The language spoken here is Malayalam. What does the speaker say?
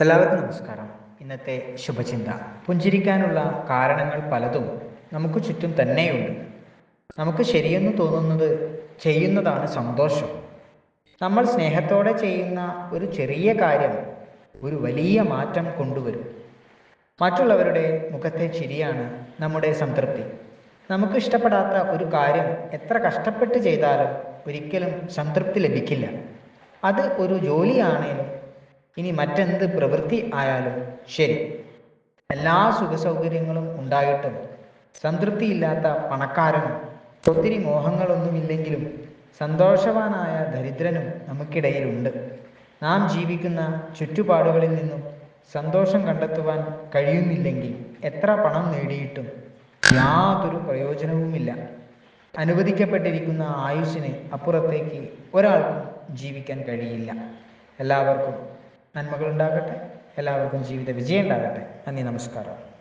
എല്ലാവർക്കും നമസ്കാരം. ഇന്നത്തെ ശുഭചിന്ത. പുഞ്ചിരിക്കാനുള്ള കാരണങ്ങൾ പലതും നമുക്ക് ചുറ്റും തന്നെയുണ്ട്. നമുക്ക് ശരിയെന്ന് തോന്നുന്നത് ചെയ്യുന്നതാണ് സന്തോഷം. നമ്മൾ സ്നേഹത്തോടെ ചെയ്യുന്ന ഒരു ചെറിയ കാര്യം ഒരു വലിയ മാറ്റം കൊണ്ടുവരും. മറ്റുള്ളവരുടെ മുഖത്തെ ചിരിയാണ് നമ്മുടെ സംതൃപ്തി. നമുക്ക് ഇഷ്ടപ്പെടാത്ത ഒരു കാര്യം എത്ര കഷ്ടപ്പെട്ട് ചെയ്താലും ഒരിക്കലും സംതൃപ്തി ലഭിക്കില്ല. അത് ഒരു ജോലിയാണേലും ഇനി മറ്റെന്ത് പ്രവൃത്തി ആയാലും ശരി. എല്ലാ സുഖസൗകര്യങ്ങളും ഉണ്ടായിട്ടും സംതൃപ്തിയില്ലാത്ത പണക്കാരനും ഒത്തിരി മോഹങ്ങളൊന്നുമില്ലെങ്കിലും സന്തോഷവാനായ ദരിദ്രനും നമുക്കിടയിലുണ്ട്. നാം ജീവിക്കുന്ന ചുറ്റുപാടുകളിൽ നിന്നും സന്തോഷം കണ്ടെത്തുവാൻ കഴിയുന്നില്ലെങ്കിൽ എത്ര പണം നേടിയിട്ടും യാതൊരു പ്രയോജനവുമില്ല. അനുവദിക്കപ്പെട്ടിരിക്കുന്ന ആയുസ്സിന് അപ്പുറത്തേക്ക് ഒരാൾക്കും ജീവിക്കാൻ കഴിയില്ല. എല്ലാവർക്കും നന്മകൾ ഉണ്ടാകട്ടെ. എല്ലാവർക്കും ജീവിത വിജയം ഉണ്ടാകട്ടെ. നന്ദി, നമസ്കാരം.